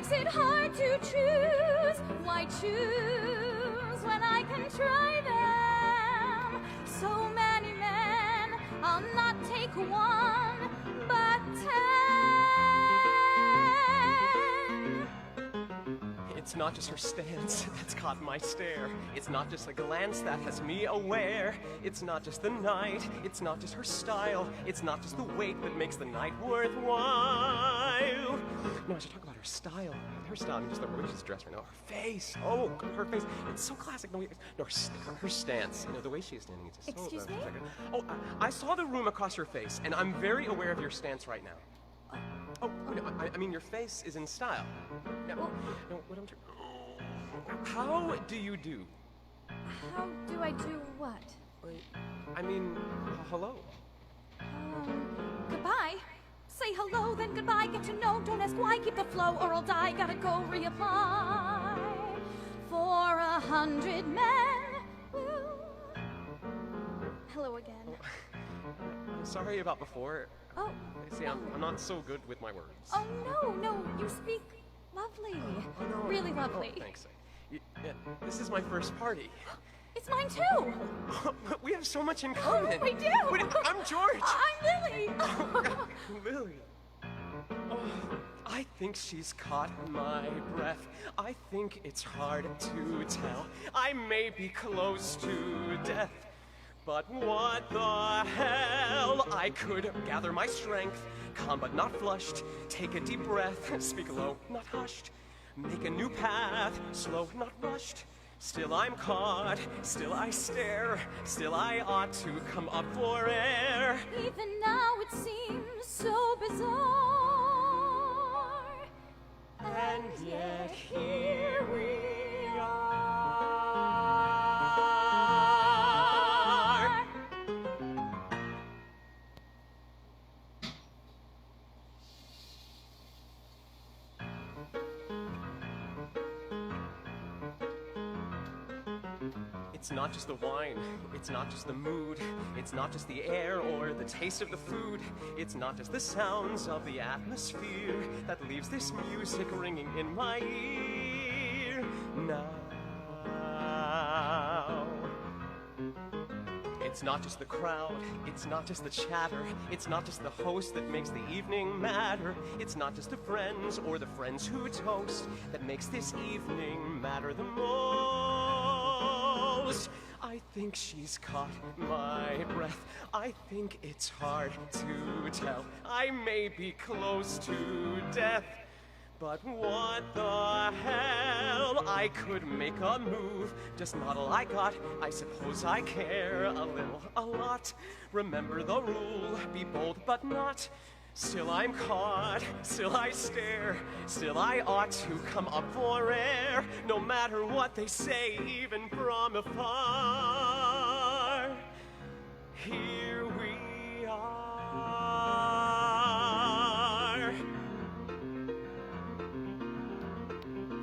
makes it hard to choose. Why choose when I can try them? So many men, I'll not take one, but 10. It's not just her stance that's caught my stare. It's not just a glance that has me aware. It's not just the night, it's not just her style. It's not just the weight that makes the night worthwhile. No, I should talk about her style. Her style, I mean, just the way she's dressed right now. Her face, oh, her face. It's so classic. No, her stance. You know, the way she's standing. It's just Excuse me? Oh, I saw the room across your face, and I'm very aware of your stance right now. Oh, no, I mean, your face is in style. No, what I'm how do you do? How do I do what? I mean, hello. Goodbye. Say hello, then goodbye. Get to know, don't ask why. Keep the flow or I'll die. Gotta go reapply. For 100 men will... Hello again. I'm sorry about before. Oh. See, I'm not so good with my words. Oh, no, you speak lovely. Oh, no. Really lovely. Oh, thanks. This is my first party. It's mine too. We have so much in common. We do. Wait, I'm George. I'm Lily. Lily. Oh, I think she's caught my breath. I think it's hard to tell. I may be close to death. But what the hell? I could gather my strength, calm but not flushed, take a deep breath, speak low, not hushed, make a new path, slow, not rushed. Still I'm caught, still I stare, still I ought to come up for air. Even now it seems so bizarre, and yet here we are. It's not just the wine, it's not just the mood, it's not just the air or the taste of the food, it's not just the sounds of the atmosphere that leaves this music ringing in my ear now. It's not just the crowd, it's not just the chatter, it's not just the host that makes the evening matter, it's not just the friends or the friends who toast that makes this evening matter the most. I think she's caught my breath. I think it's hard to tell. I may be close to death. But what the hell? I could make a move, just not all I got. I suppose I care a little, a lot. Remember the rule, be bold but not. Still I'm caught, still I stare, still I ought to come up for air, no matter what they say, even from afar. Here we are.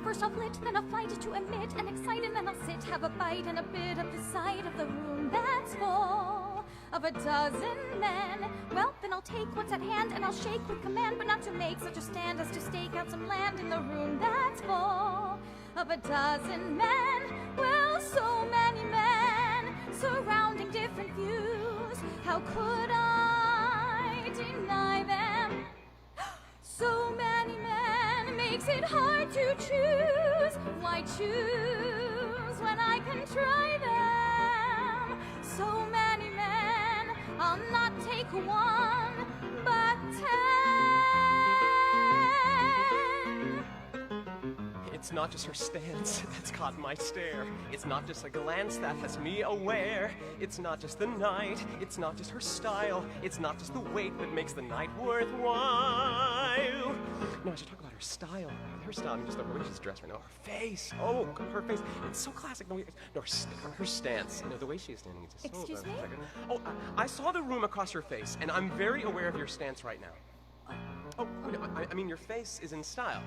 First I'll flit, then I'll fight to emit and excite, and then I'll sit, have a bite and a bit of the sight of the room that's full of a dozen men. Well, then I'll take what's at hand and I'll shake with command, but not to make such a stand as to stake out some land in the room that's full of a dozen men. Well, so many men surrounding different views. How could I deny them? So many men makes it hard to choose. Why choose when I can try them? So many men, I'll not take one, but 10. It's not just her stance that's caught my stare. It's not just a glance that has me aware. It's not just the night, it's not just her style. It's not just the weight that makes the night worthwhile. No, I should talk about her style. Her style, I mean, just the way she's dressed right now. Her face, oh, her face. It's so classic. No, her stance. You know, the way she's standing. It's just Excuse me? Oh, I saw the room across your face, and I'm very aware of your stance right now. Oh, no, I mean, your face is in style.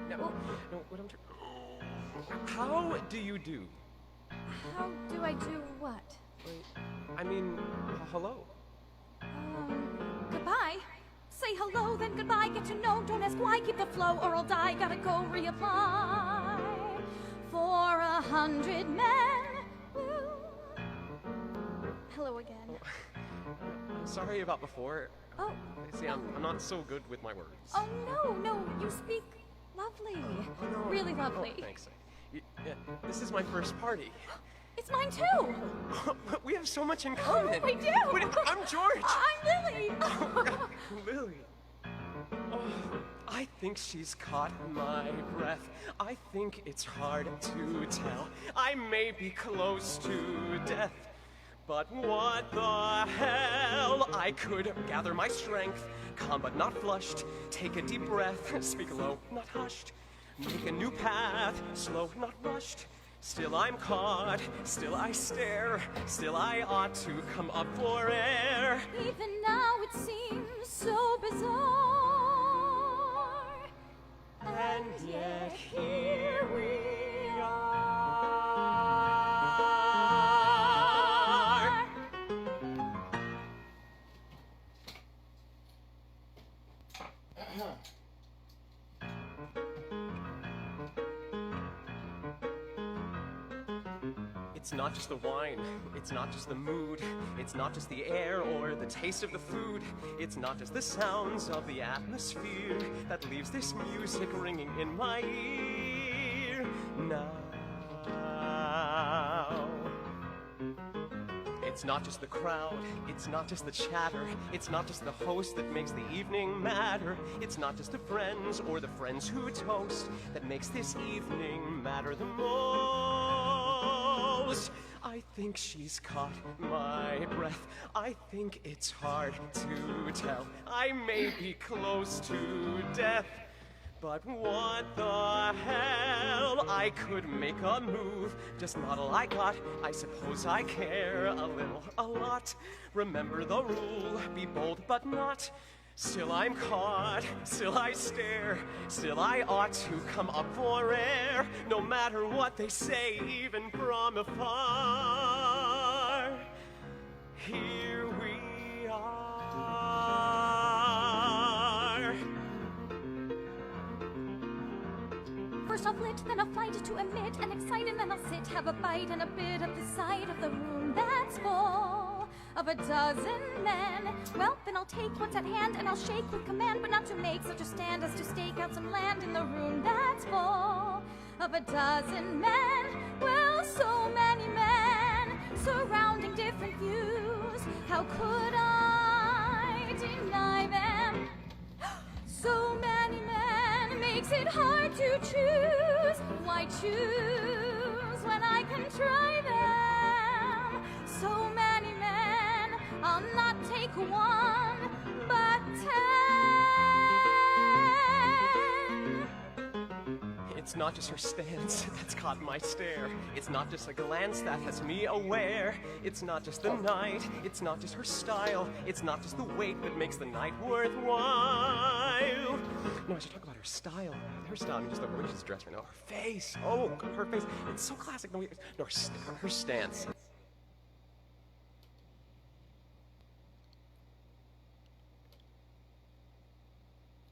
No, what I'm how do you do? How do I do what? I mean, hello. Goodbye. Say hello, then goodbye. Get to know, don't ask why. keep the flow or I'll die. Gotta go reapply for 100 men. Woo. Hello again. I'm sorry about before. Oh. See, I'm not so good with my words. Oh, no, you speak lovely. Oh, no. Really lovely. Oh, thanks. Yeah, this is my first party. It's mine too. We have so much in common. We do. Wait, I'm George. I'm Lily. Lily. Oh, I think she's caught my breath. I think it's hard to tell. I may be close to death. But what the hell? I could gather my strength, calm but not flushed, take a deep breath, speak low, not hushed, make a new path, slow, not rushed. Still I'm caught, still I stare, still I ought to come up for air. Even now it seems so bizarre, And yet here we are. It's not just the wine, it's not just the mood, it's not just the air or the taste of the food, it's not just the sounds of the atmosphere that leaves this music ringing in my ear now. It's not just the crowd, it's not just the chatter, it's not just the host that makes the evening matter, it's not just the friends or the friends who toast that makes this evening matter the most. I think she's caught my breath, I think it's hard to tell, I may be close to death. But what the hell? I could make a move, just not a I got. I suppose I care a little, a lot. Remember the rule, be bold but not. Still I'm caught, still I stare, still I ought to come up for air. No matter what they say, even from afar. Here we are. First I'll flit, then I'll fight to emit and excite, and then I'll sit, have a bite and a bit of the side of the room that's full of a dozen men. Well, then I'll take what's at hand and I'll shake with command, but not to make such a stand as to stake out some land in the room that's full of a dozen men. Well, so many men surrounding different views. How could I deny them? So many men makes it hard to choose. Why choose when I can try them? So many men, I'll not take one, but 10. It's not just her stance that's caught my stare. It's not just a glance that has me aware. It's not just the night, it's not just her style. It's not just the weight that makes the night worthwhile. No, I should talk about her style. Her style, I mean just the way she's dressed right now. Her face, oh, her face. It's so classic. No, her stance.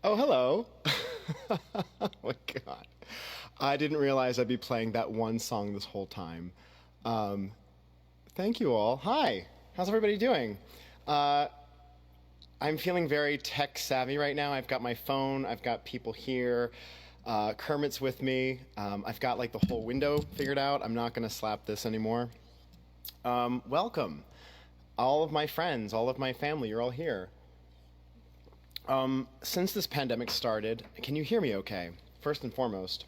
Oh, hello. Oh my God. I didn't realize I'd be playing that one song this whole time. Thank you all. Hi. How's everybody doing? I'm feeling very tech savvy right now. I've got my phone. I've got people here. Kermit's with me. I've got like the whole window figured out. I'm not going to slap this anymore. Welcome. All of my friends, all of my family, you're all here. Since this pandemic started, can you hear me okay? First and foremost,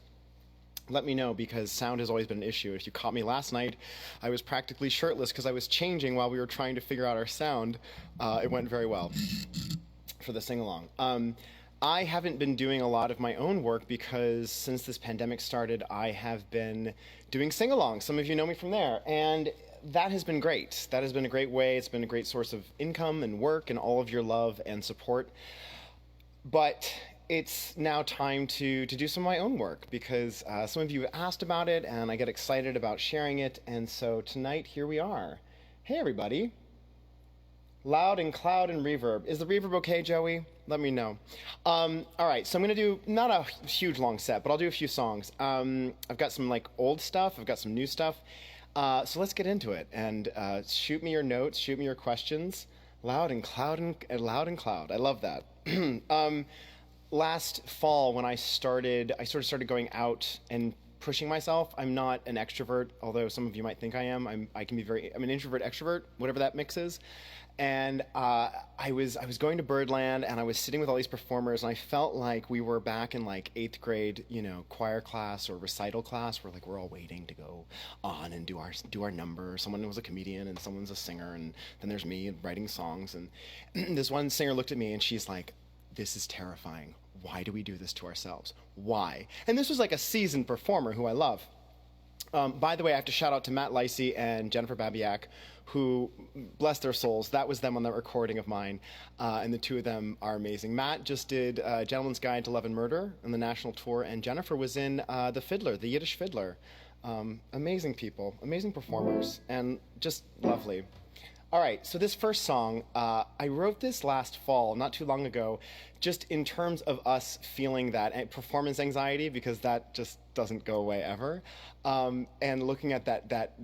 let me know, because sound has always been an issue. If you caught me last night, I was practically shirtless because I was changing while we were trying to figure out our sound. It went very well for the sing-along. I haven't been doing a lot of my own work because since this pandemic started, I have been doing sing-alongs. Some of you know me from there, and that has been great. That has been a great way. It's been a great source of income and work and all of your love and support. But it's now time to do some of my own work because some of you have asked about it and I get excited about sharing it. And so tonight, here we are. Hey, everybody. Loud and cloud and reverb. Is the reverb okay, Joey? Let me know. All right, so I'm gonna do not a huge long set, but I'll do a few songs. I've got some like old stuff. I've got some new stuff. So let's get into it and shoot me your notes. Shoot me your questions. Loud and cloud and loud and cloud. I love that. Last fall, when I sort of started going out and pushing myself. I'm not an extrovert, although some of you might think I am. I'm an introvert extrovert, whatever that mix is. And I was going to Birdland, and I was sitting with all these performers, and I felt like we were back in like 8th grade, choir class or recital class, where like we're all waiting to go on and do our number. Someone was a comedian, and someone's a singer, and then there's me writing songs. And this one singer looked at me, and she's like, "This is terrifying. Why do we do this to ourselves? Why?" And this was like a seasoned performer who I love. By the way, I have to shout out to Matt Lacey and Jennifer Babiak, who, bless their souls, that was them on that recording of mine, and the two of them are amazing. Matt just did Gentleman's Guide to Love and Murder on the national tour, and Jennifer was in The Fiddler, the Yiddish Fiddler. Amazing people, amazing performers, and just lovely. All right, so this first song, I wrote this last fall, not too long ago, just in terms of us feeling that performance anxiety, because that just doesn't go away ever, and looking at that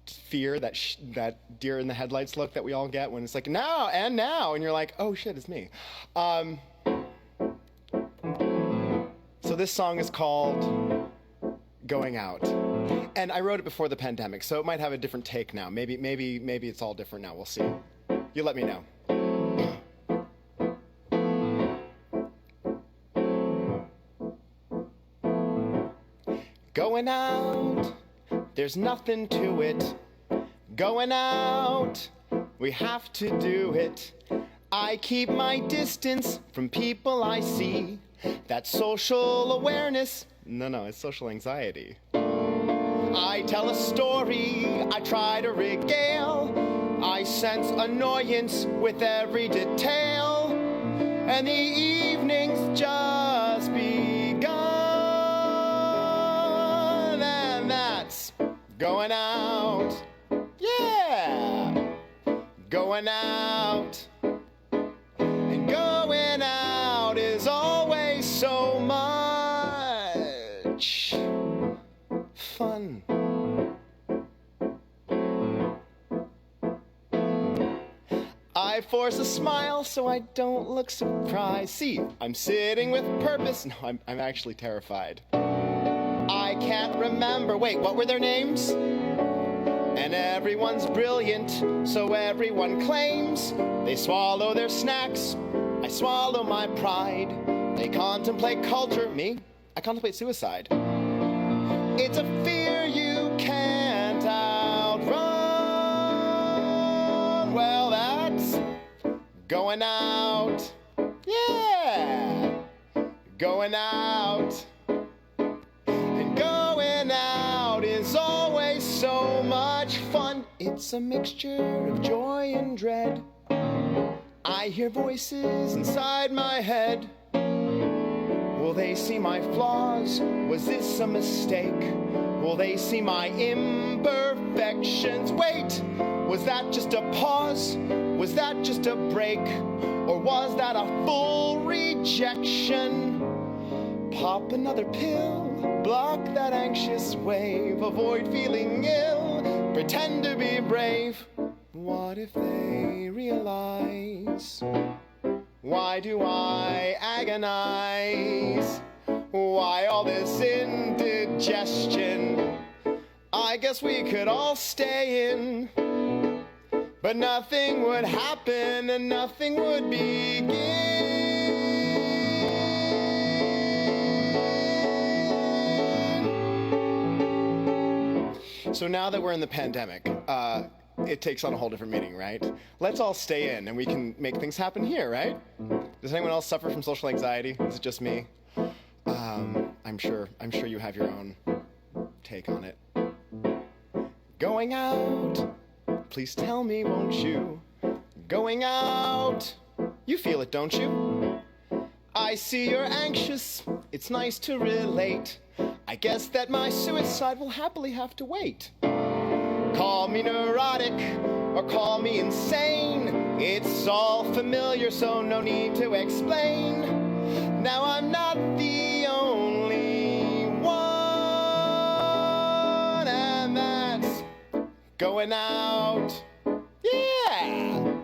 fear, that deer in the headlights look that we all get when it's like, now, and you're like, oh shit, it's me. So this song is called Going Out. And I wrote it before the pandemic, so it might have a different take now. Maybe it's all different now. We'll see. You let me know. Going out, there's nothing to it. Going out, we have to do it. I keep my distance from people I see. That's social awareness. No, it's social anxiety. I tell a story, I try to regale. I sense annoyance with every detail. And the evening's just begun. And that's going out. Yeah! Going out. And going out is always so much fun. I force a smile so I don't look surprised. See, I'm sitting with purpose. No, I'm actually terrified. I can't remember. Wait, what were their names? And everyone's brilliant, so everyone claims. They swallow their snacks. I swallow my pride. They contemplate culture. Me? I contemplate suicide. It's a fear you can't outrun. Well, that's going out. Yeah! Going out. And going out is always so much fun. It's a mixture of joy and dread. I hear voices inside my head. Will they see my flaws? Was this a mistake? Will they see my imperfections? Wait, was that just a pause? Was that just a break? Or was that a full rejection? Pop another pill, block that anxious wave, avoid feeling ill, pretend to be brave. What if they realize? Why do I agonize? Why all this indigestion? I guess we could all stay in, but nothing would happen and nothing would begin. So now that we're in the pandemic, it takes on a whole different meaning, right? Let's all stay in and we can make things happen here, right? Does anyone else suffer from social anxiety? Is it just me? I'm sure you have your own take on it. Going out, please tell me, won't you? Going out, you feel it, don't you? I see you're anxious, it's nice to relate. I guess that my suicide will happily have to wait. Call me neurotic or call me insane. It's all familiar, so no need to explain. Now I'm not the only one, and that's going out. Yeah,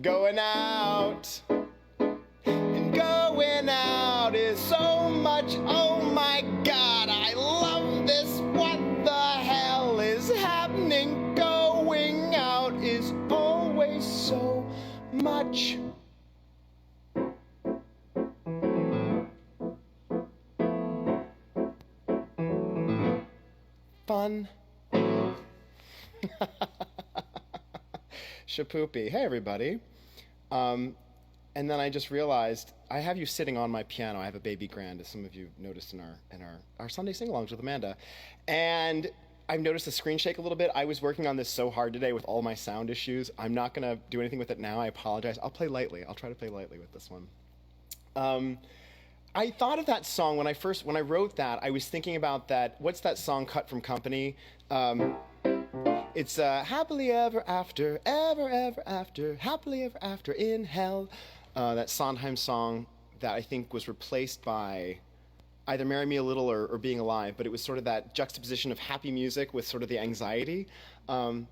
going out. And going out is so much, oh my God, I love this. What the hell is happening? Going out is always so much. Fun. Shapoopy. Hey, everybody. And then I just realized I have you sitting on my piano. I have a baby grand, as some of you noticed in our Sunday sing-alongs with Amanda. And I've noticed the screen shake a little bit. I was working on this so hard today with all my sound issues. I'm not going to do anything with it now. I apologize. I'll play lightly. I'll try to play lightly with this one. I thought of that song when I wrote that. I was thinking about that. What's that song, Cut from Company? It's happily ever after, ever, ever after, happily ever after in hell. That Sondheim song that I think was replaced by either Marry Me a Little or Being Alive, but it was sort of that juxtaposition of happy music with sort of the anxiety. And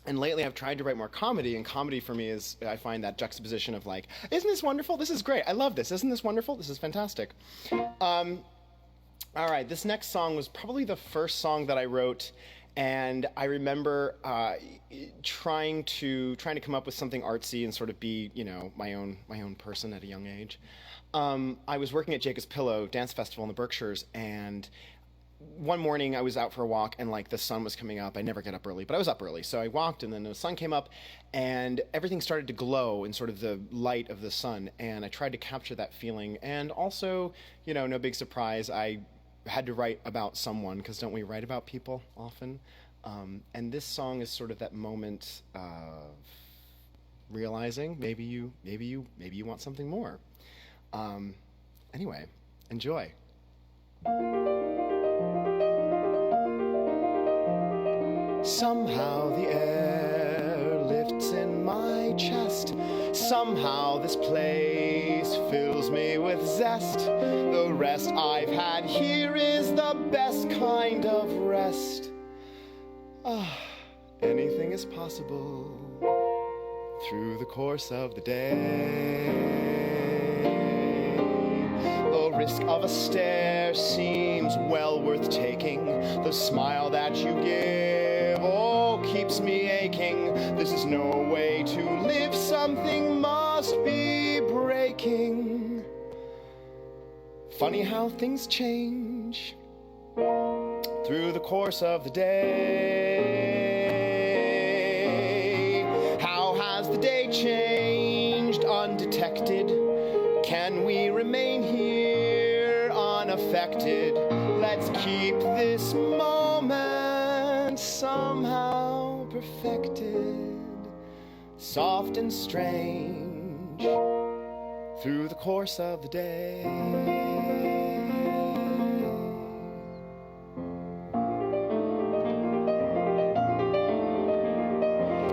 lately I've tried to write more comedy, and comedy for me is, I find that juxtaposition of like, isn't this wonderful? This is great. I love this. Isn't this wonderful? This is fantastic. All right, this next song was probably the first song that I wrote, and I remember trying to come up with something artsy and sort of be, you know, my own person at a young age. I was working at Jacob's Pillow Dance Festival in the Berkshires, and one morning I was out for a walk, and like the sun was coming up. I never get up early, but I was up early. So I walked, and then the sun came up, and everything started to glow in sort of the light of the sun. And I tried to capture that feeling. And also, you know, no big surprise, I had to write about someone, because don't we write about people often? And this song is sort of that moment of realizing maybe you want something more. Anyway, enjoy. Somehow the air lifts in my chest. Somehow this place fills me with zest. The rest I've had here is the best kind of rest. Anything is possible through the course of the day. The risk of a stare seems well worth taking. The smile that you give, oh, keeps me aching. This is no way to live, something must be breaking. Funny how things change through the course of the day. How has the day changed undetected? Can we remain here unaffected? Let's keep this moment somehow perfected, soft and strange through the course of the day.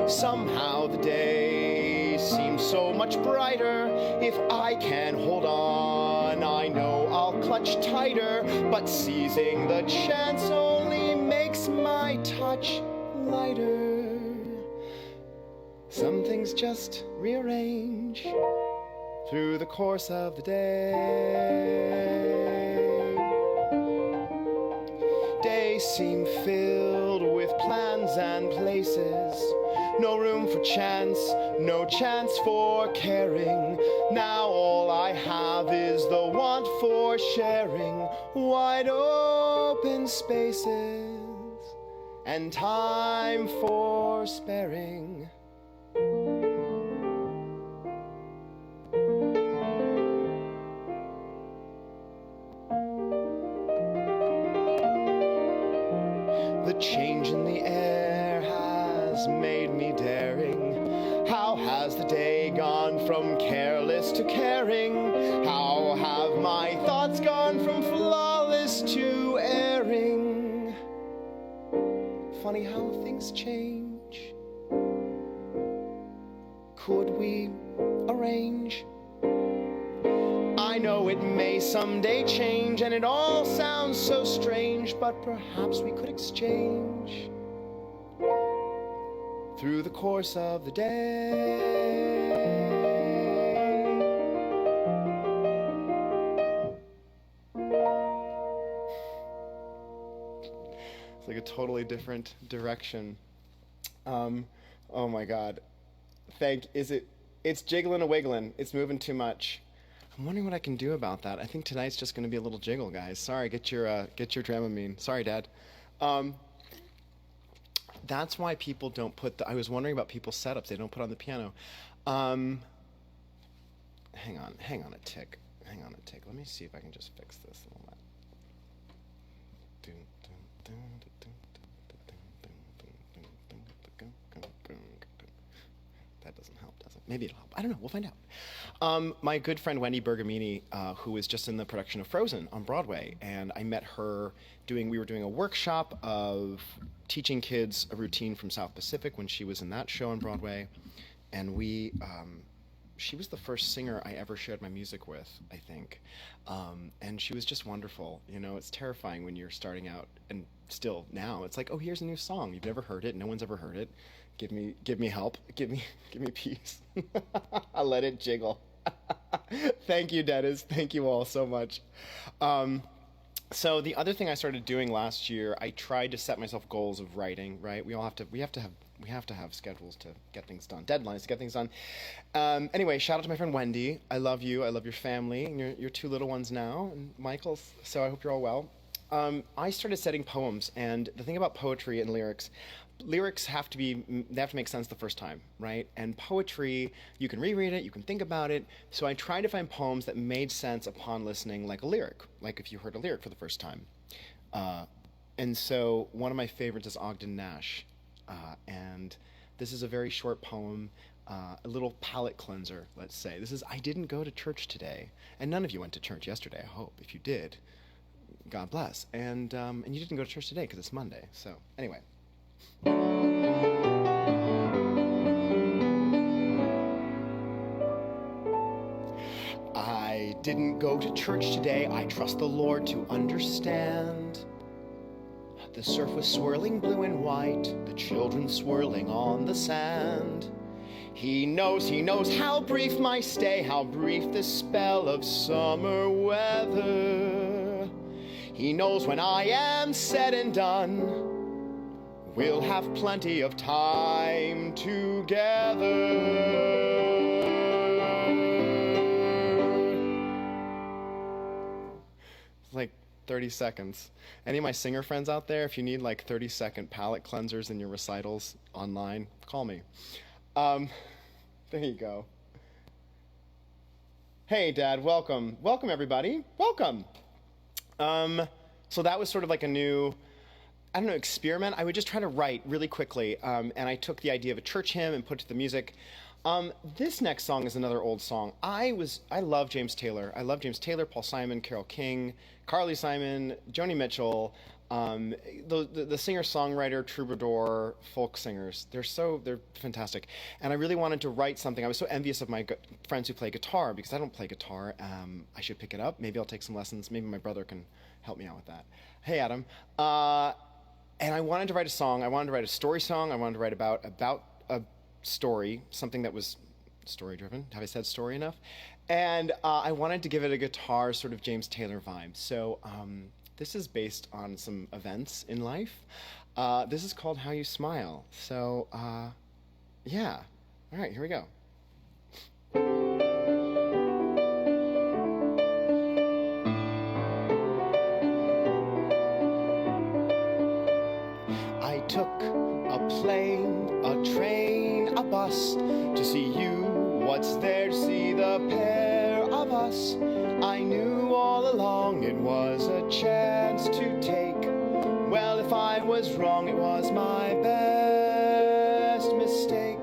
Somehow the day seems so much brighter. If I can hold on, I know I'll clutch tighter. But seizing the chance only makes my touch lighter. Some things just rearrange through the course of the day. Days seem filled with plans and places. No room for chance, no chance for caring. Now all I have is the want for sharing. Wide open spaces and time for sparing. The change in the air has made me daring. How has the day gone from careless to caring? How have my thoughts gone from flawless to erring? Funny how things change could we arrange? I know it may someday change, and it all sounds so strange, but perhaps we could exchange through the course of the day. It's like a totally different direction. Oh my God. It's jiggling and wiggling. It's moving too much. I'm wondering what I can do about that. I think tonight's just going to be a little jiggle, guys. Sorry, get your Dramamine. Sorry, Dad. That's why people don't put I was wondering about people's setups. They don't put on the piano. Hang on a tick. Let me see if I can just fix this a little bit. That doesn't help, does it? Maybe it'll help. I don't know. We'll find out. My good friend Wendy Bergamini, who was just in the production of Frozen on Broadway, and I met her we were doing a workshop of teaching kids a routine from South Pacific when she was in that show on Broadway, and she was the first singer I ever shared my music with, I think, and she was just wonderful. You know, it's terrifying when you're starting out, and still now, it's like, oh, here's a new song. You've never heard it. No one's ever heard it. Give me help. Give me peace. I'll let it jiggle. Thank you, Dennis. Thank you all so much. So the other thing I started doing last year, I tried to set myself goals of writing, right? We have to have schedules to get things done, deadlines to get things done. Anyway, shout out to my friend Wendy. I love you. I love your family and your two little ones now, and Michael's. So I hope you're all well. I started setting poems, and the thing about poetry and lyrics have to make sense the first time, right? And poetry, you can reread it, you can think about it. So I tried to find poems that made sense upon listening, like a lyric, like if you heard a lyric for the first time. And so one of my favorites is Ogden Nash. And this is a very short poem, a little palate cleanser, let's say. This is, I didn't go to church today. And none of you went to church yesterday, I hope. If you did, God bless. And you didn't go to church today because it's Monday. So anyway. I didn't go to church today. I trust the Lord to understand. The surf was swirling blue and white, the children swirling on the sand. He knows how brief my stay, how brief this spell of summer weather. He knows when I am said and done, we'll have plenty of time together. It's like 30 seconds. Any of my singer friends out there, if you need like 30-second palate cleansers in your recitals online, call me. There you go. Hey, Dad, welcome. Welcome, everybody. Welcome. So that was sort of like a new, I don't know, experiment. I would just try to write really quickly, and I took the idea of a church hymn and put it to the music. This next song is another old song. I love James Taylor. I love James Taylor, Paul Simon, Carole King, Carly Simon, Joni Mitchell, the singer-songwriter, troubadour, folk singers. They're fantastic. And I really wanted to write something. I was so envious of my friends who play guitar because I don't play guitar. I should pick it up. Maybe I'll take some lessons. Maybe my brother can help me out with that. Hey, Adam. And I wanted to write a song. I wanted to write a story song. I wanted to write about a story, something that was story-driven. Have I said story enough? And I wanted to give it a guitar sort of James Taylor vibe. So this is based on some events in life. This is called How You Smile. So, yeah. All right, here we go. I took a plane, a train, a bus to see you. What's there to see the pair of us? I knew all along it was a chance to take. Well, if I was wrong, it was my best mistake.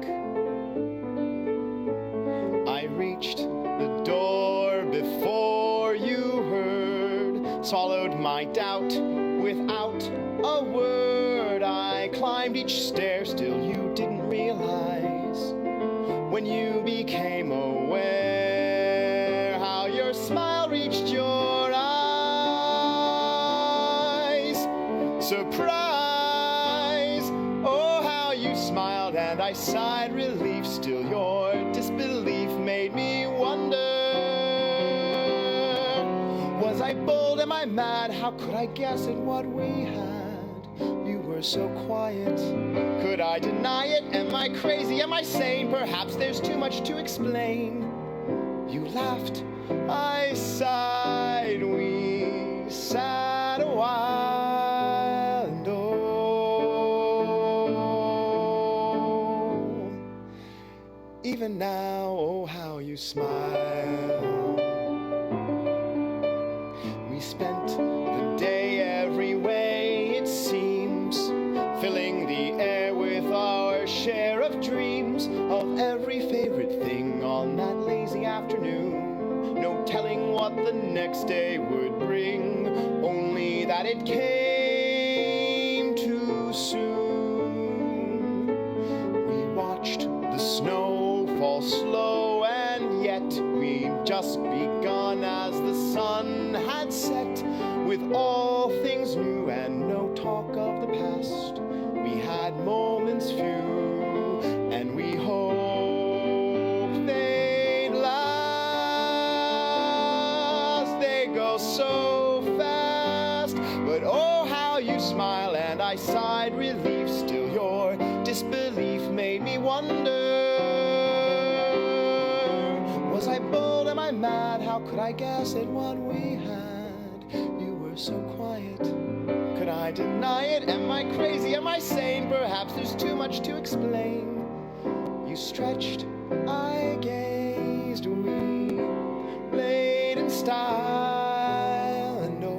I reached the door before you heard, swallowed my doubt without a word. I climbed each stair, still you didn't realize. When when you became aware how your smile reached your eyes. Surprise! Oh, how you smiled and I sighed relief. Still your disbelief made me wonder. Was I bold? Am I mad? How could I guess at what we had? You were so quiet. Could I deny it? Am I crazy? Am I sane? Perhaps there's too much to explain. You laughed, I sighed, we sat a while, and oh, even now, oh, how you smile. We spent the day every way, it seems, filling the air with our share of dreams, of every favorite thing on that lazy afternoon. No telling what the next day would bring, only that it came too soon. We watched the snow fall slow, and yet we'd just begun as the sun had set, with all things new and no talk of the past. We had moments few, and we hoped they'd last. They go so fast, but oh, how you smile, and I sighed relief. Still your disbelief made me wonder. Was I bold? Am I mad? How could I guess at what we had? You were so quiet. Could I deny it? Am I crazy? Am I sane? Perhaps there's too much to explain. You stretched, I gazed, we played in style, and oh,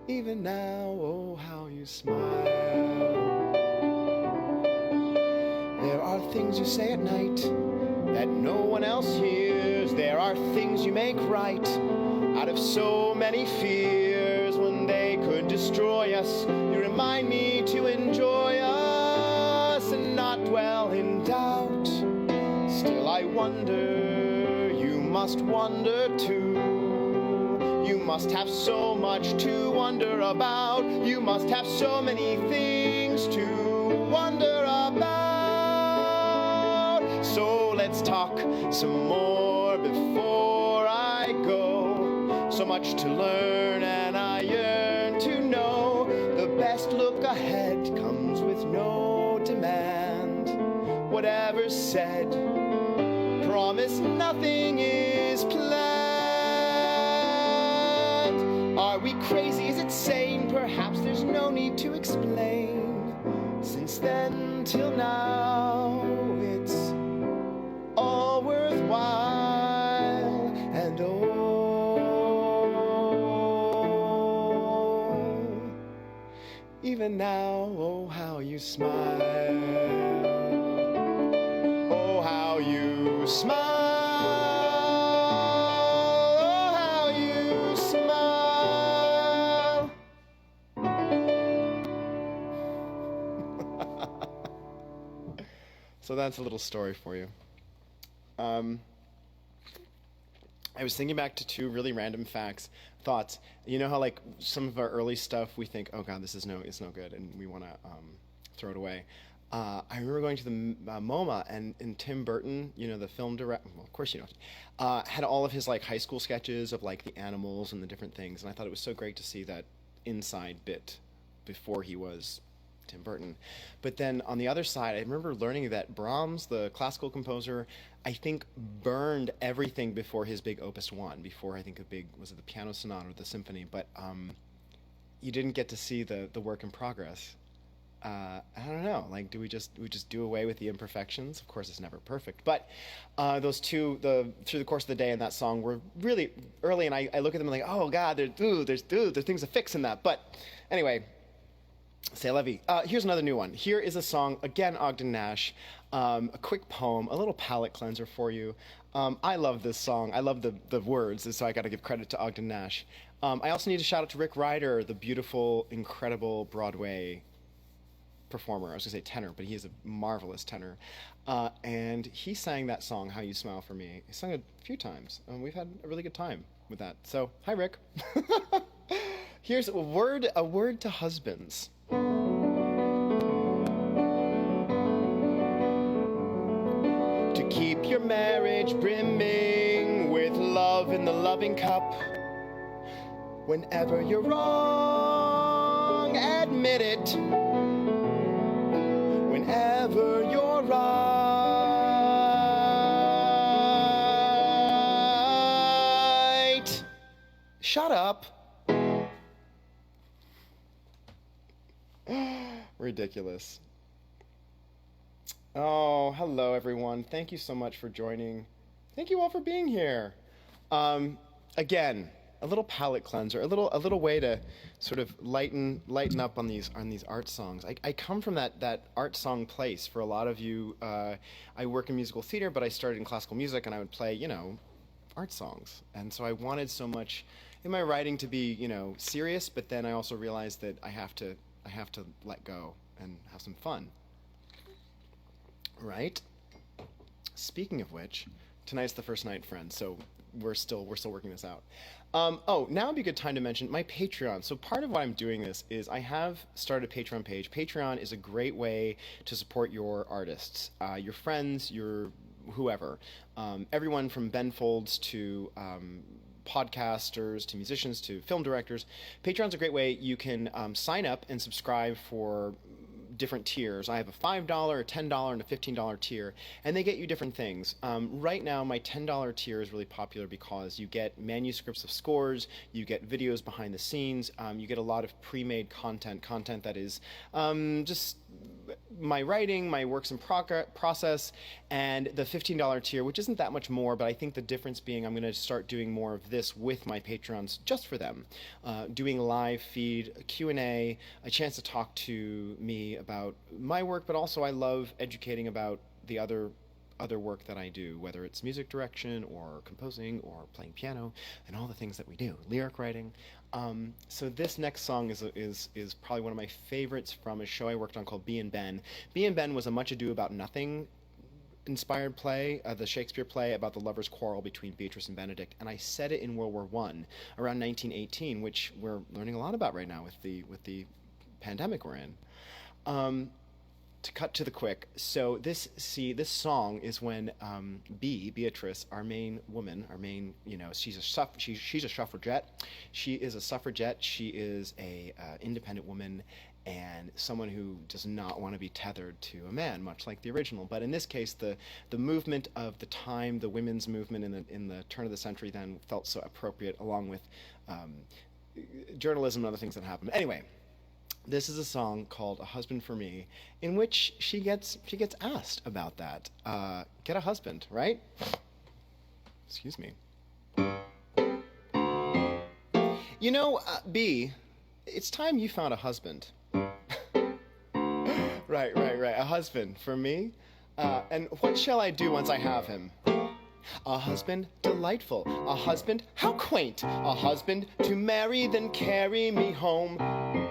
even now, oh, how you smile. There are things you say at night that no one else hears. There are things you make right out of so many fears. When they could destroy us, you remind me to enjoy us and not dwell in doubt. Still I wonder, you must wonder too. You must have so much to wonder about. You must have so many things to wonder about. So let's talk some more before I go. So much to learn, and I yearn to know. The best look ahead comes with no demand. Whatever's said, promise nothing is planned. Are we crazy? Is it sane? Perhaps there's no need to explain. Since then till now, it's all worthwhile, and oh, even now, oh, how you smile. Oh, how you smile. Oh, how you smile. So that's a little story for you. I was thinking back to two really random thoughts. You know how like some of our early stuff we think, oh god, it's no good, and we want to throw it away. I remember going to the MoMA, and Tim Burton, you know, the film director, well, of course you know, had all of his like high school sketches of like the animals and the different things, and I thought it was so great to see that inside bit before he was Tim Burton. But then on the other side, I remember learning that Brahms, the classical composer, I think burned everything before his big Opus 1, before I think was it the piano sonata or the symphony, but you didn't get to see the work in progress. I don't know, like, do we just do away with the imperfections? Of course, it's never perfect, but those two, through the course of the day and that song were really early, and I look at them and like, oh god, there's things to fix in that. But anyway, c'est la vie. Here's another new one. Here is a song, again, Ogden Nash, a quick poem, a little palate cleanser for you. I love this song. I love the words, so I got to give credit to Ogden Nash. I also need to shout out to Rick Ryder, the beautiful, incredible Broadway performer. I was going to say tenor, but he is a marvelous tenor. And he sang that song, How You Smile for Me. He sung it a few times, and we've had a really good time with that. So, hi, Rick. Here's a word to husbands. To keep your marriage brimming with love in the loving cup. Whenever you're wrong, admit it. Whenever you're right, shut up. Ridiculous. Oh, hello everyone. Thank you so much for joining. Thank you all for being here. Again, a little palate cleanser, a little way to sort of lighten up on these art songs. I come from that art song place. For a lot of you, I work in musical theater, but I started in classical music, and I would play, art songs. And so I wanted so much in my writing to be, serious, but then I also realized that I have to let go and have some fun. Right? Speaking of which, tonight's the first night, friends, so we're still working this out. Now would be a good time to mention my Patreon. So part of why I'm doing this is I have started a Patreon page. Patreon is a great way to support your artists, your friends, your whoever. Everyone from Ben Folds to podcasters to musicians to film directors. Patreon's a great way. You can sign up and subscribe for different tiers. I have a $5, a $10, and a $15 tier, and they get you different things. Right now, my $10 tier is really popular because you get manuscripts of scores, you get videos behind the scenes, you get a lot of pre-made content that is just my writing, my works in process, and the $15 tier, which isn't that much more, but I think the difference being I'm going to start doing more of this with my Patrons just for them. Doing live feed, a Q&A, a chance to talk to me about my work, but also I love educating about the other work that I do, whether it's music direction or composing or playing piano and all the things that we do, lyric writing. So this next song is probably one of my favorites from a show I worked on called Bee and Ben. Bee and Ben was a Much Ado About Nothing inspired play, the Shakespeare play about the lovers' quarrel between Beatrice and Benedict, and I set it in World War I around 1918, which we're learning a lot about right now with the pandemic we're in. To cut to the quick, so this song is when Beatrice, our main woman, she's a suffragette. She is a suffragette. She is a independent woman and someone who does not want to be tethered to a man, much like the original. But in this case, the movement of the time, the women's movement in the turn of the century, then felt so appropriate, along with journalism and other things that happened. Anyway. This is a song called A Husband for Me, in which she gets asked about that. Get a husband, right? Excuse me. B, it's time you found a husband. Right. A husband for me. And what shall I do once I have him? A husband delightful, a husband how quaint, a husband to marry, then carry me home.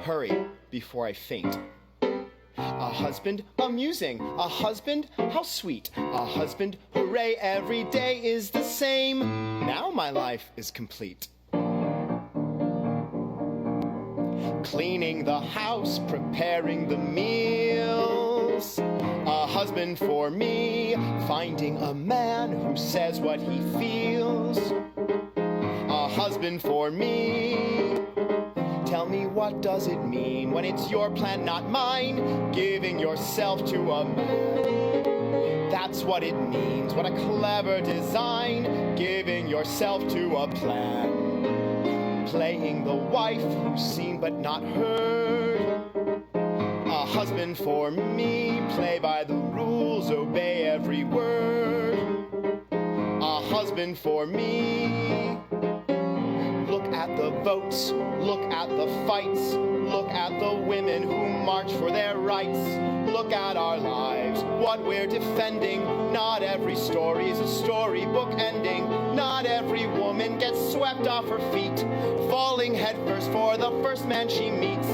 Hurry, before I faint. A husband amusing, a husband how sweet, a husband hooray, every day is the same. Now my life is complete. Cleaning the house, preparing the meals. A husband for me, finding a man who says what he feels. A husband for me. Tell me, what does it mean when it's your plan, not mine? Giving yourself to a man. That's what it means, what a clever design. Giving yourself to a plan. Playing the wife who's seen but not heard. A husband for me, play by the rules, obey every word. A husband for me. Look at the votes, look at the fights, look at the women who march for their rights. Look at our lives, what we're defending. Not every story's a storybook ending. Not every woman gets swept off her feet, falling headfirst for the first man she meets.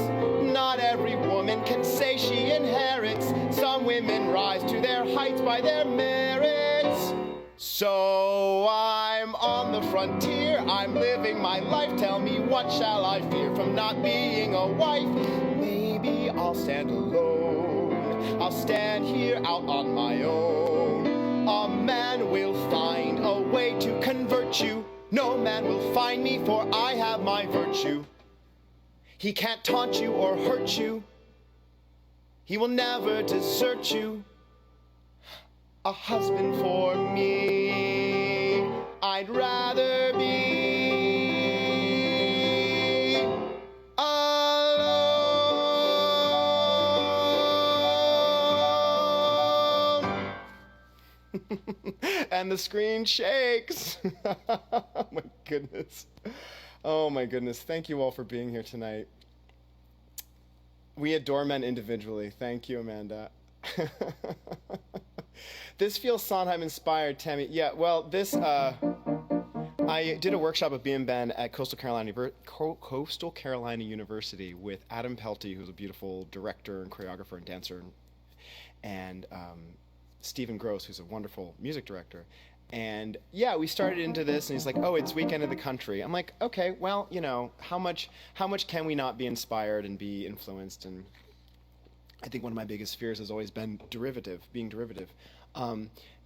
not every woman can say she inherits. Some women rise to their heights by their merits. So I'm on the frontier, I'm living my life. Tell me, what shall I fear from not being a wife? Maybe I'll stand alone, I'll stand here out on my own. A man will find a way to convert you. No man will find me, for I have my virtue. He can't taunt you or hurt you. He will never desert you. A husband for me, I'd rather be alone. And the screen shakes. Oh my goodness. Oh my goodness. Thank you all for being here tonight. We adore men individually. Thank you, Amanda. This feels Sondheim inspired, Tammy. Yeah, well, this, I did a workshop with B and Ben at Coastal Carolina University with Adam Pelty, who's a beautiful director and choreographer and dancer, and Stephen Gross, who's a wonderful music director. And yeah, we started into this, and he's like, "Oh, it's Weekend of the Country." I'm like, "Okay, well, you know, how much can we not be inspired and be influenced?" And I think one of my biggest fears has always been being derivative.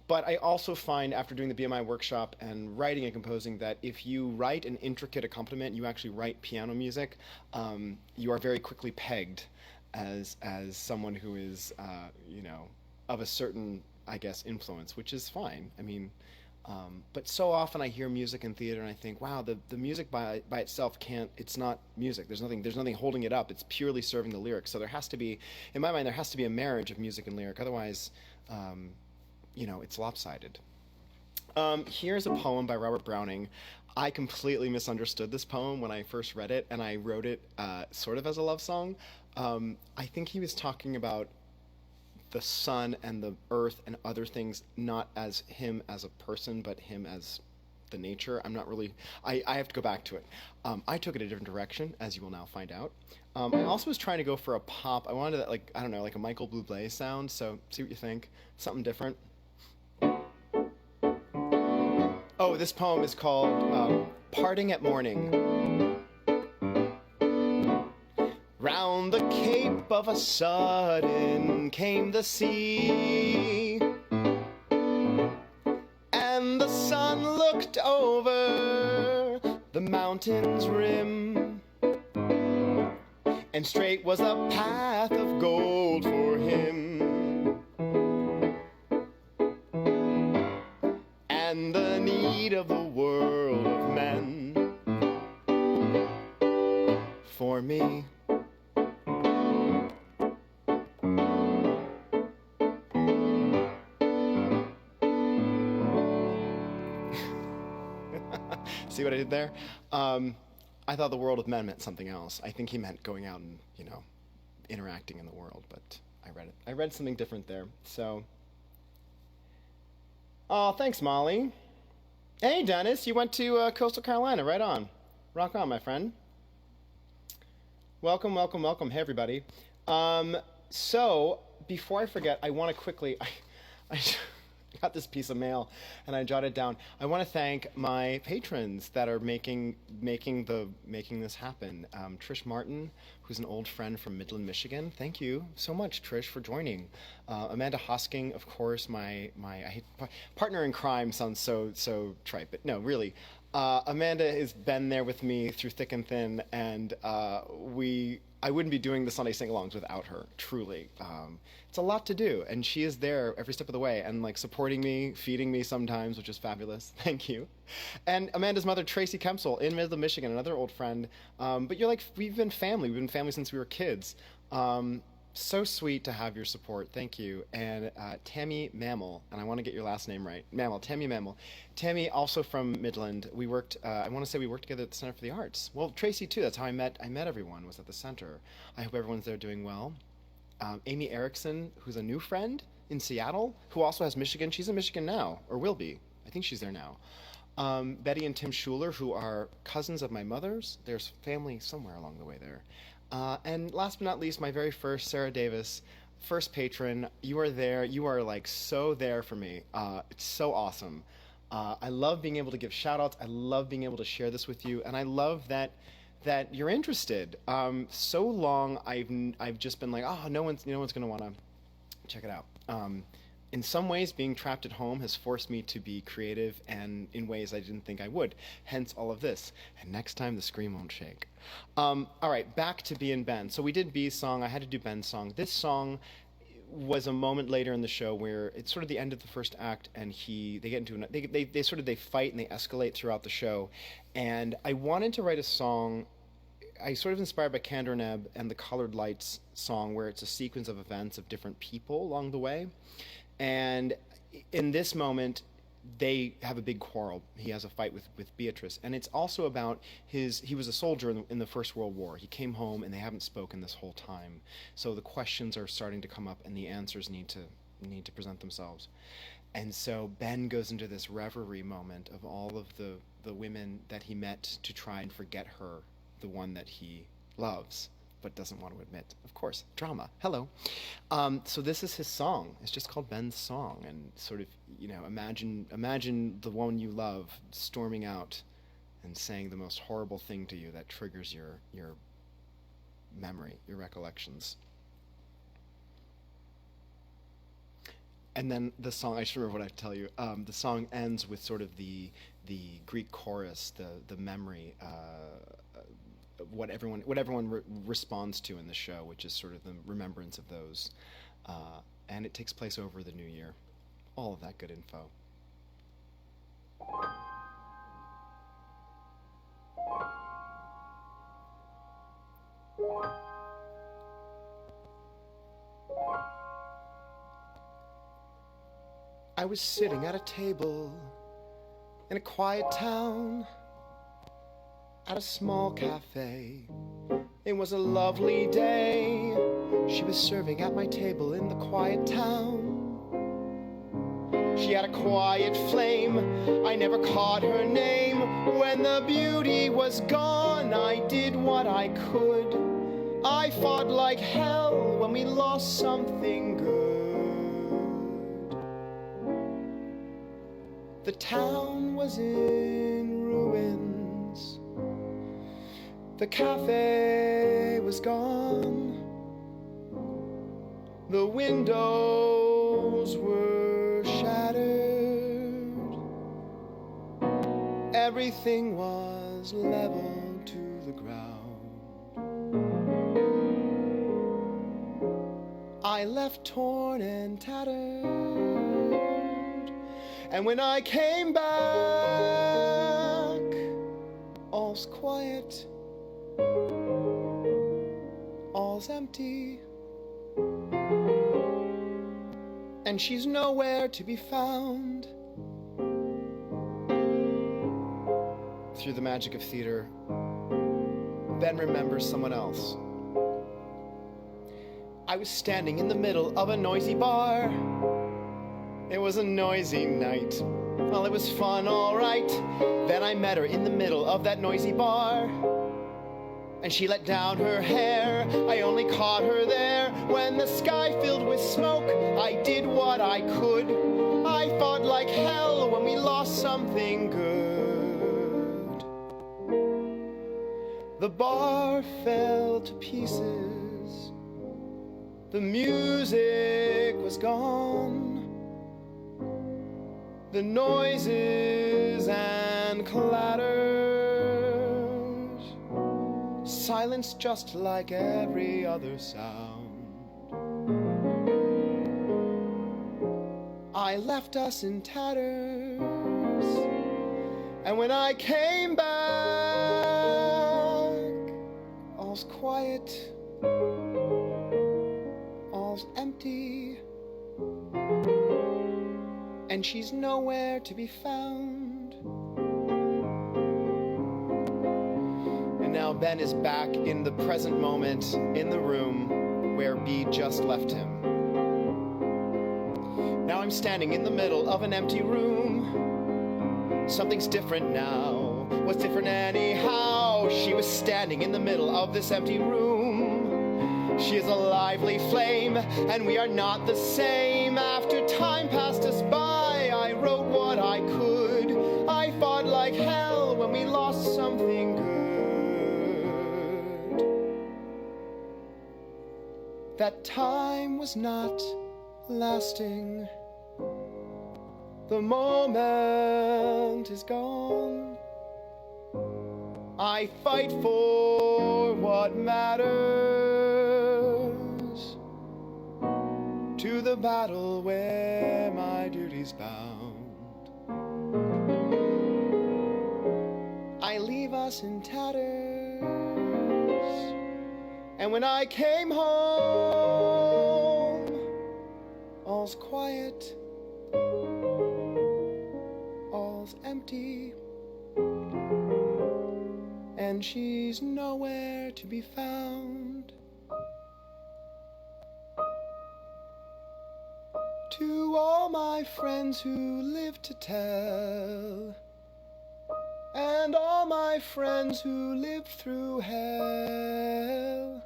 But I also find, after doing the BMI workshop and writing and composing, that if you write an intricate accompaniment, you actually write piano music, you are very quickly pegged as someone who is, you know, of a certain, I guess, influence, which is fine. I mean, but so often I hear music in theater and I think, wow, the music by itself it's not music. There's nothing holding it up. It's purely serving the lyrics. So there has to be, in my mind, there has to be a marriage of music and lyric. Otherwise, you know, it's lopsided. Here's a poem by Robert Browning. I completely misunderstood this poem when I first read it, and I wrote it sort of as a love song. I think he was talking about the sun and the earth and other things, not as him as a person, but him as the nature. I'm not really, I have to go back to it. I took it a different direction, as you will now find out. I also was trying to go for a pop. I wanted that, like, I don't know, like a Michael Bublé sound, so see what you think. Something different. Oh, this poem is called Parting at Morning. Round the cape of a sudden came the sea, and the sun looked over the mountain's rim, and straight was a path of gold for him, and the need of the world of men for me. See what I did there? I thought the world of men meant something else. I think he meant going out and, you know, interacting in the world, but I read something different there. So, oh, thanks, Molly. Hey, Dennis, you went to Coastal Carolina. Right on. Rock on, my friend. Welcome, welcome, welcome. Hey, everybody. So, before I forget, I want to quickly... I got this piece of mail and I jotted down. I want to thank my patrons that are making this happen. Trish Martin, who's an old friend from Midland, Michigan. Thank you so much, Trish, for joining. Amanda Hosking, of course, my partner in crime sounds so trite, but no, really. Amanda has been there with me through thick and thin, and I wouldn't be doing the Sunday sing-alongs without her, truly. It's a lot to do, and she is there every step of the way, and like supporting me, feeding me sometimes, which is fabulous. Thank you. And Amanda's mother, Tracy Kempsel, in Midland, Michigan, another old friend. But you're like, we've been family since we were kids. So sweet to have your support. Thank you. And Tammy Mammal, and I want to get your last name right. Mammal, Tammy Mammal. Tammy, also from Midland. We worked, I want to say we worked together at the Center for the Arts. Well, Tracy, too. That's how I met everyone, was at the center. I hope everyone's there doing well. Amy Erickson, who's a new friend in Seattle, who also has Michigan. She's in Michigan now, or will be. I think she's there now. Betty and Tim Schuler, who are cousins of my mother's. There's family somewhere along the way there. And last but not least, my very first, Sarah Davis, first patron. You are there. You are like so there for me. It's so awesome. I love being able to give shout outs. I love being able to share this with you. And I love that you're interested. So long I've just been like, oh, no one's going to want to check it out. In some ways, being trapped at home has forced me to be creative and in ways I didn't think I would. Hence all of this. And next time the screen won't shake. All right, back to B and Ben. So we did B's song. I had to do Ben's song. This song was a moment later in the show where it's sort of the end of the first act, and they get into they fight and they escalate throughout the show. And I wanted to write a song. I sort of inspired by Candor Neb and the Colored Lights song, where it's a sequence of events of different people along the way. And in this moment, they have a big quarrel. He has a fight with Beatrice. And it's also about he was a soldier in the First World War. He came home and they haven't spoken this whole time. So the questions are starting to come up and the answers need to present themselves. And so Ben goes into this reverie moment of all of the women that he met to try and forget her, the one that he loves but doesn't want to admit. Of course, drama. Hello. So this is his song. It's just called Ben's Song, and sort of, imagine the one you love storming out and saying the most horrible thing to you that triggers your memory, your recollections. And then the song, I should remember what I tell you. The song ends with sort of the Greek chorus, the memory. What everyone responds to in the show, which is sort of the remembrance of those, and it takes place over the new year. All of that good info. I was sitting at a table in a quiet town at a small cafe. It was a lovely day. She was serving at my table in the quiet town. She had a quiet flame. I never caught her name. When the beauty was gone, I did what I could. I fought like hell when we lost something good. The town was in ruins. The cafe was gone. The windows were shattered. Everything was leveled to the ground. I left torn and tattered. And when I came back, all's quiet. All's empty, and she's nowhere to be found. Through the magic of theater, Ben remembers someone else. I was standing in the middle of a noisy bar. It was a noisy night. Well, it was fun, all right. Then I met her in the middle of that noisy bar. And she let down her hair. I only caught her there when the sky filled with smoke. I did what I could. I fought like hell when we lost something good. The bar fell to pieces. The music was gone. The noises and clatters. Silence just like every other sound. I left us in tatters. And when I came back, all's quiet, all's empty, and she's nowhere to be found. And now Ben is back in the present moment, in the room where B just left him. Now I'm standing in the middle of an empty room. Something's different now. What's different anyhow? Oh, she was standing in the middle of this empty room. She is a lively flame, and we are not the same. After time passed us by, I wrote what I could. I fought like hell when we lost something good. That time was not lasting. The moment is gone. I fight for what matters, to the battle where my duty's bound. I leave us in tatters, and when I came home, all's quiet, all's empty, and she's nowhere to be found. To all my friends who live to tell, and all my friends who lived through hell,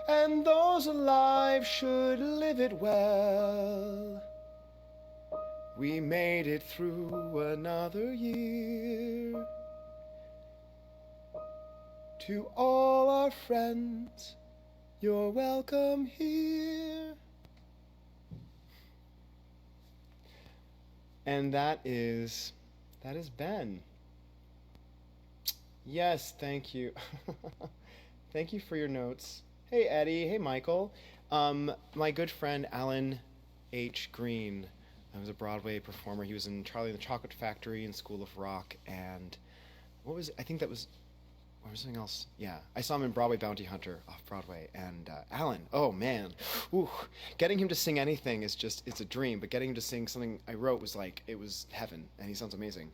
and those alive should live it well. We made it through another year. To all our friends, you're welcome here. And that is Ben. Yes, thank you. Thank you for your notes. Hey, Eddie. Hey, Michael. My good friend Alan H. Green was a Broadway performer. He was in Charlie and the Chocolate Factory and School of Rock, and what was something else? Yeah, I saw him in Broadway Bounty Hunter off Broadway, and Alan, oh man, ooh, getting him to sing anything is it's a dream, but getting him to sing something I wrote was it was heaven, and he sounds amazing.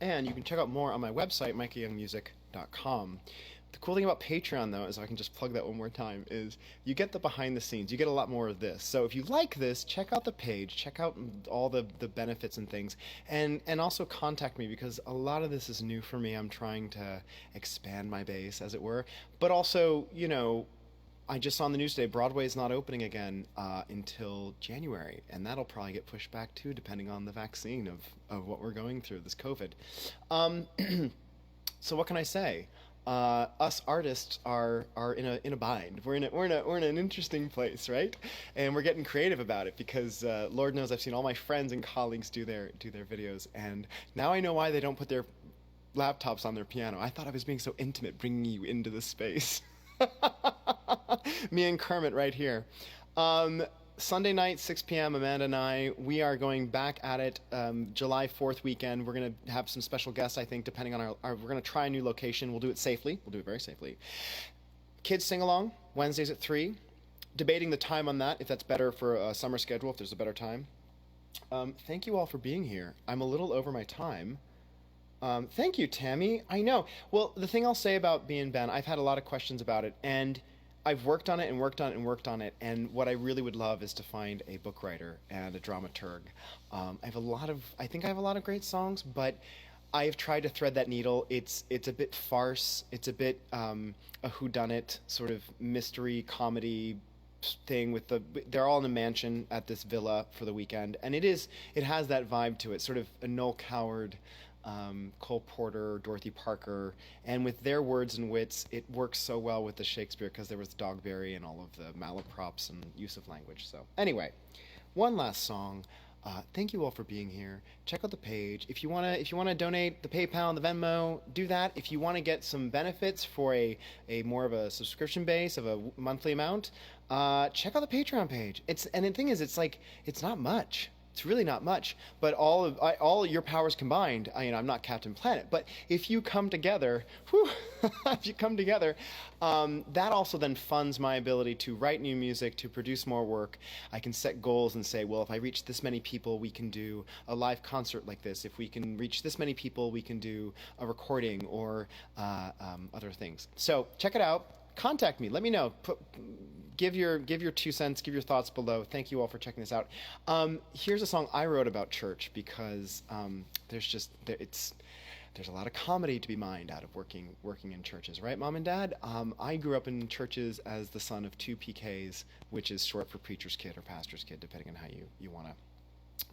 And you can check out more on my website, micahyoungmusic.com. The cool thing about Patreon, though, is, if I can just plug that one more time, is you get the behind the scenes. You get a lot more of this. So if you like this, check out the page, check out all the benefits and things, and also contact me, because a lot of this is new for me. I'm trying to expand my base, as it were. But also, I just saw on the news today, Broadway is not opening again until January, and that'll probably get pushed back too, depending on the vaccine of what we're going through, this COVID. So what can I say? Us artists are in a bind. We're in an interesting place, right? And we're getting creative about it, because Lord knows I've seen all my friends and colleagues do their videos, and now I know why they don't put their laptops on their piano. I thought I was being so intimate, bringing you into the space. Me and Kermit right here. Sunday night, 6 p.m., Amanda and I, we are going back at it July 4th weekend. We're going to have some special guests, I think, depending on we're going to try a new location. We'll do it safely. We'll do it very safely. Kids sing along, Wednesdays at 3. Debating the time on that, if that's better for a summer schedule, if there's a better time. Thank you all for being here. I'm a little over my time. Thank you, Tammy. I know. Well, the thing I'll say about being Ben, I've had a lot of questions about it, and I've worked on it and worked on it and worked on it, and what I really would love is to find a book writer and a dramaturg. I think I have a lot of great songs, but I've tried to thread that needle. It's a bit farce. It's a bit a whodunit sort of mystery comedy thing they're all in a mansion at this villa for the weekend, and it has that vibe to it, sort of a Noel Coward, Cole Porter, Dorothy Parker, and with their words and wits, it works so well with the Shakespeare, because there was Dogberry and all of the malaprops and use of language. So anyway, one last song. Thank you all for being here. Check out the page. If you wanna donate, the PayPal and the Venmo, do that. If you want to get some benefits for a more of a subscription base of a monthly amount, check out the Patreon page. And the thing is, it's not much. It's really not much, but all your powers combined, I'm not Captain Planet, but if you come together, that also then funds my ability to write new music, to produce more work. I can set goals and say, well, if I reach this many people, we can do a live concert like this. If we can reach this many people, we can do a recording or other things. So check it out. Contact me. Let me know. Give your 2 cents. Give your thoughts below. Thank you all for checking this out. there's a song I wrote about church because there's there's a lot of comedy to be mined out of working in churches, right, Mom and Dad? I grew up in churches as the son of 2 PKs, which is short for preacher's kid or pastor's kid, depending on how you want to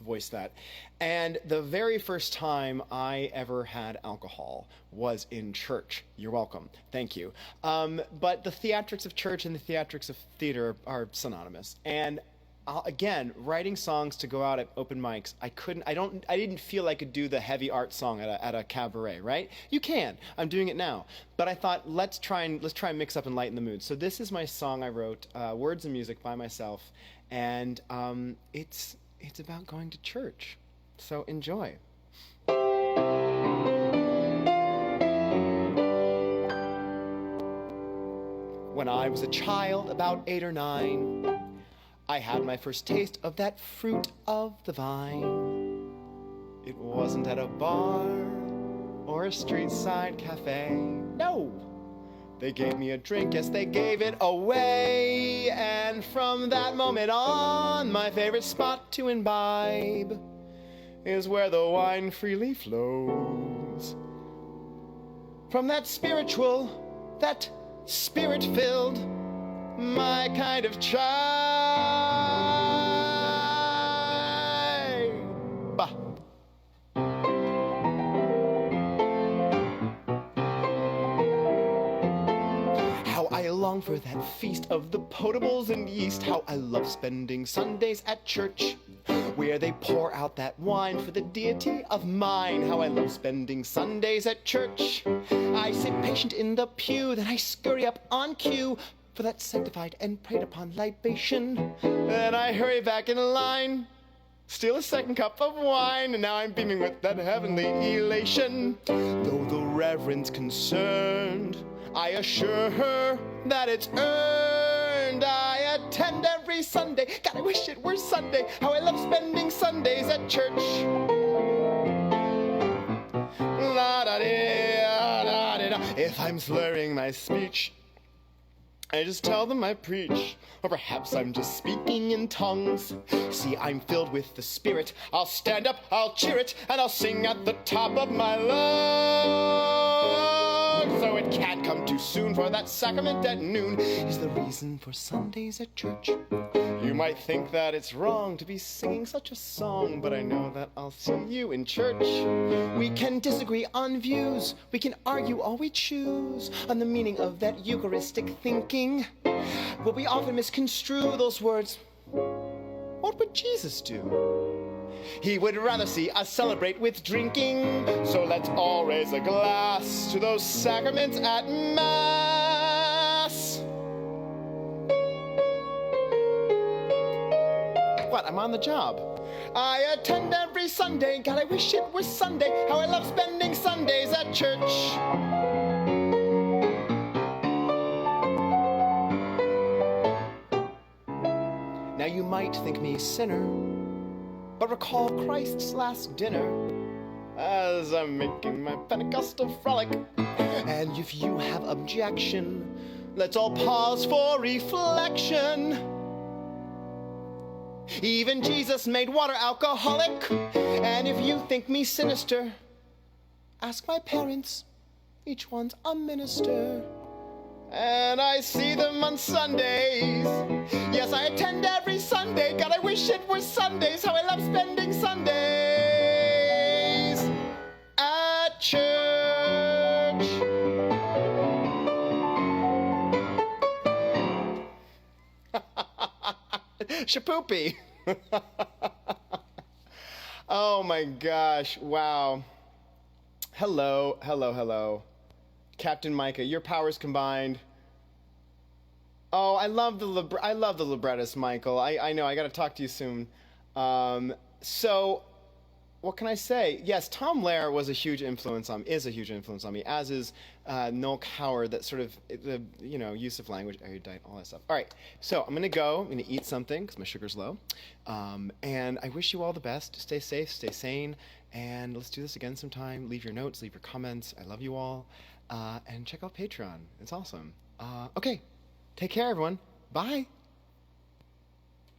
voice that. And the very first time I ever had alcohol was in church. You're welcome. Thank you. But the theatrics of church and the theatrics of theater are synonymous. And again, writing songs to go out at open mics, I didn't feel I could do the heavy art song at a cabaret, right? You can. I'm doing it now. But I thought, let's try and mix up and lighten the mood. So this is my song I wrote, words and music by myself, and it's about going to church. So enjoy. When I was a child, about 8 or 9, I had my first taste of that fruit of the vine. It wasn't at a bar or a street side cafe. No! They gave me a drink, yes, they gave it away. And from that moment on, my favorite spot to imbibe is where the wine freely flows. From that spiritual, that spirit-filled, my kind of tribe. How I long for that feast of the potables and yeast. How I love spending Sundays at church, where they pour out that wine for the deity of mine. How I love spending Sundays at church. I sit patient in the pew, then I scurry up on cue for that sanctified and prayed upon libation. Then I hurry back in line, steal a second cup of wine, and now I'm beaming with that heavenly elation. Though the reverend's concerned, I assure her that it's earned. I attend every Sunday. God, I wish it were Sunday. How I love spending Sundays at church. La-da-dee-da-da-da. If I'm slurring my speech, I just tell them I preach. Or perhaps I'm just speaking in tongues. See, I'm filled with the Spirit. I'll stand up, I'll cheer it, and I'll sing at the top of my lungs. So it can't come too soon, for that sacrament at noon is the reason for Sundays at church. You might think that it's wrong to be singing such a song, but I know that I'll see you in church. We can disagree on views, we can argue all we choose on the meaning of that Eucharistic thinking, but we often misconstrue those words. What would Jesus do? He would rather see us celebrate with drinking, so let's all raise a glass to those sacraments at Mass. What? I'm on the job. I attend every Sunday. God, I wish it was Sunday. How I love spending Sundays at church. Now you might think me a sinner, but recall Christ's last dinner as I'm making my Pentecostal frolic. And if you have objection, let's all pause for reflection. Even Jesus made water alcoholic. And if you think me sinister, ask my parents, each one's a minister. And I see them on Sundays. Yes, I attend every Sunday. God, I wish it was Sundays. How I love spending Sundays at church. Shapoopy. Oh my gosh, wow. Hello, hello, hello. Captain Micah, your powers combined. Oh, I love the librettist, Michael. I know, I gotta talk to you soon. So, what can I say? Yes, Tom Lehrer is a huge influence on me, as is Noel Coward, that sort of, the use of language, erudite, all that stuff. All right, so I'm gonna eat something, because my sugar's low. And I wish you all the best. Stay safe, stay sane, and let's do this again sometime. Leave your notes, leave your comments. I love you all. And check out Patreon. It's awesome. Okay, take care, everyone. Bye.